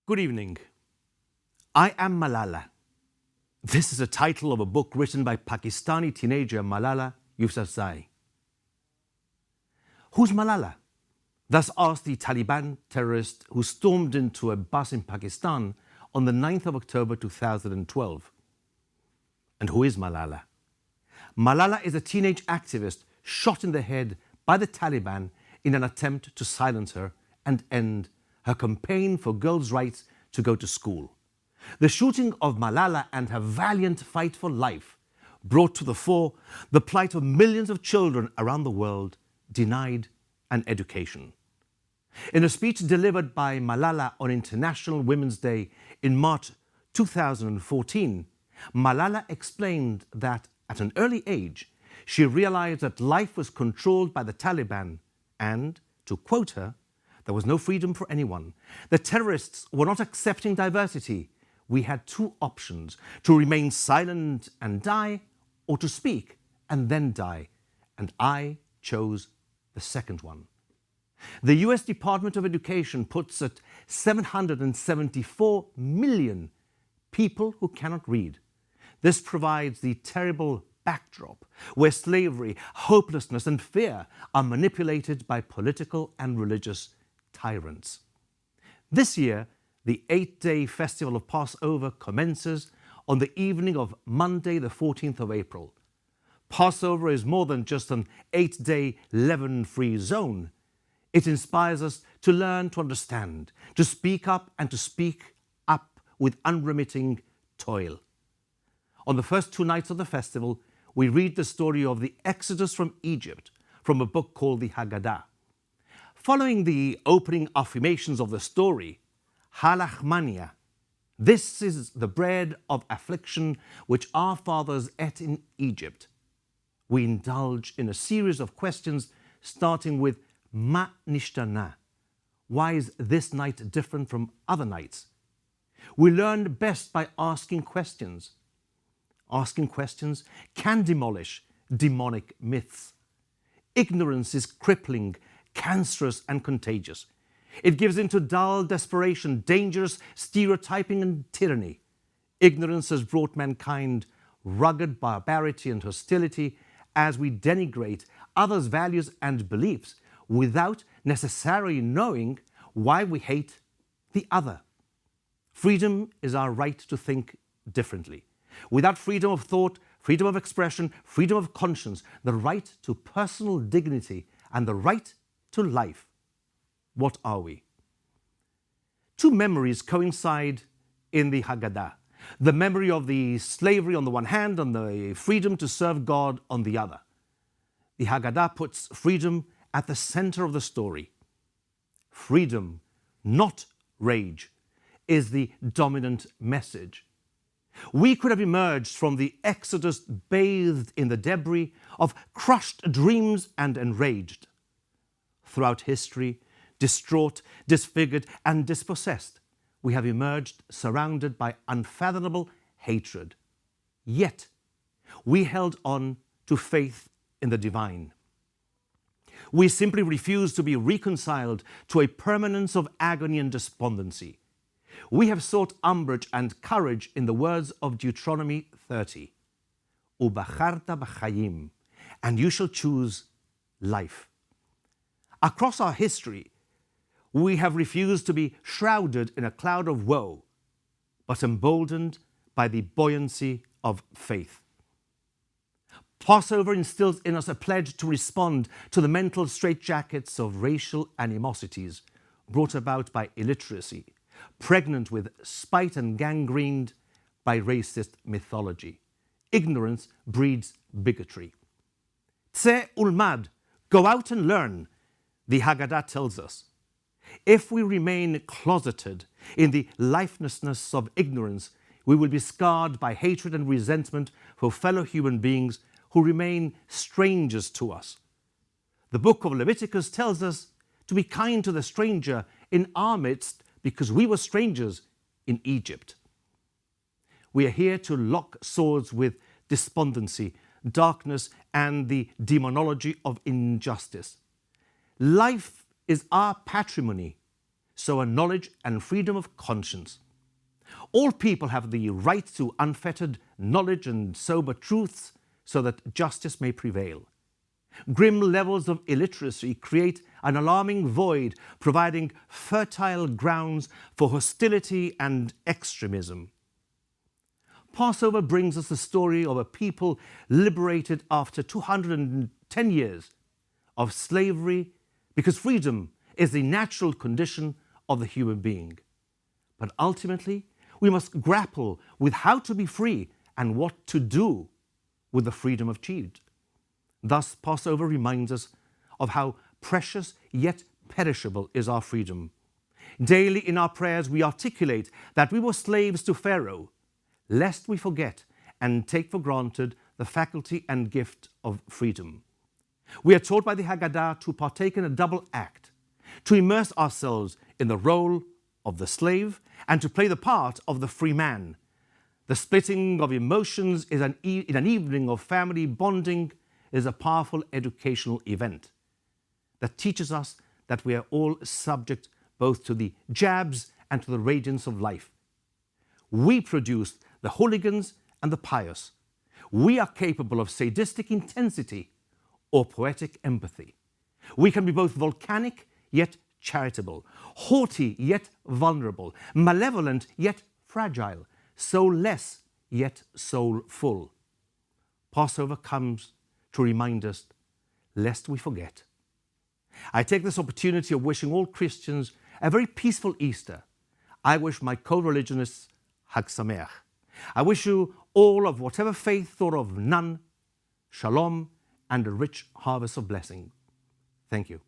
Good evening. I am Malala. This is the title of a book written by Pakistani teenager Malala Yousafzai. Who's Malala? Thus asked the Taliban terrorist who stormed into a bus in Pakistan on the 9th of October 2012. And who is Malala? Malala is a teenage activist shot in the head by the Taliban in an attempt to silence her and end her campaign for girls' rights to go to school. The shooting of Malala and her valiant fight for life brought to the fore the plight of millions of children around the world denied an education. In a speech delivered by Malala on International Women's Day in March 2014, Malala explained that at an early age, she realized that life was controlled by the Taliban and, to quote her, there was no freedom for anyone. The terrorists were not accepting diversity. We had two options, to remain silent and die, or to speak and then die. And I chose the second one. The US Department of Education puts at 774 million people who cannot read. This provides the terrible backdrop where slavery, hopelessness and fear are manipulated by political and religious tyrants. This year, the 8-day festival of Passover commences on the evening of Monday, the 14th of April. Passover is more than just an 8-day leaven-free zone. It inspires us to learn to understand, to speak up and to speak up with unremitting toil. On the first 2 nights of the festival, we read the story of the Exodus from Egypt from a book called the Haggadah. Following the opening affirmations of the story, Halachmania, this is the bread of affliction which our fathers ate in Egypt. We indulge in a series of questions starting with Ma nishtana, why is this night different from other nights? We learn best by asking questions. Asking questions can demolish demonic myths. Ignorance is crippling, cancerous and contagious. It gives into dull desperation, dangerous stereotyping and tyranny. Ignorance has brought mankind rugged barbarity and hostility as we denigrate others' values and beliefs without necessarily knowing why we hate the other. Freedom is our right to think differently. Without freedom of thought, freedom of expression, freedom of conscience, the right to personal dignity and the right to life, what are we? Two memories coincide in the Haggadah. The memory of the slavery on the one hand and the freedom to serve God on the other. The Haggadah puts freedom at the center of the story. Freedom, not rage, is the dominant message. We could have emerged from the Exodus bathed in the debris of crushed dreams and enraged. Throughout history, distraught, disfigured and dispossessed, we have emerged surrounded by unfathomable hatred. Yet, we held on to faith in the divine. We simply refused to be reconciled to a permanence of agony and despondency. We have sought umbrage and courage in the words of Deuteronomy 30. Ubacharta b'chayim, and you shall choose life. Across our history, we have refused to be shrouded in a cloud of woe, but emboldened by the buoyancy of faith. Passover instills in us a pledge to respond to the mental straitjackets of racial animosities brought about by illiteracy, pregnant with spite and gangrened by racist mythology. Ignorance breeds bigotry. Tse ulmad, go out and learn, the Haggadah tells us. If we remain closeted in the lifelessness of ignorance, we will be scarred by hatred and resentment for fellow human beings who remain strangers to us. The book of Leviticus tells us to be kind to the stranger in our midst because we were strangers in Egypt. We are here to lock swords with despondency, darkness, and the demonology of injustice. Life is our patrimony. so are knowledge and freedom of conscience. All people have the right to unfettered knowledge and sober truths so that justice may prevail. Grim levels of illiteracy create an alarming void, providing fertile grounds for hostility and extremism. Passover brings us the story of a people liberated after 210 years of slavery, because freedom is the natural condition of the human being. But ultimately, we must grapple with how to be free and what to do with the freedom achieved. Thus, Passover reminds us of how precious yet perishable is our freedom. Daily in our prayers we articulate that we were slaves to Pharaoh, lest we forget and take for granted the faculty and gift of freedom. We are taught by the Haggadah to partake in a double act, to immerse ourselves in the role of the slave and to play the part of the free man. The splitting of emotions in an evening of family bonding is a powerful educational event that teaches us that we are all subject both to the jabs and to the radiance of life. We produce the hooligans and the pious. We are capable of sadistic intensity or poetic empathy. We can be both volcanic yet charitable, haughty yet vulnerable, malevolent yet fragile, soulless yet soulful. Passover comes to remind us, lest we forget. I take this opportunity of wishing all Christians a very peaceful Easter. I wish my co-religionists Hag Sameach. I wish you all, of whatever faith or of none, shalom and a rich harvest of blessing. Thank you.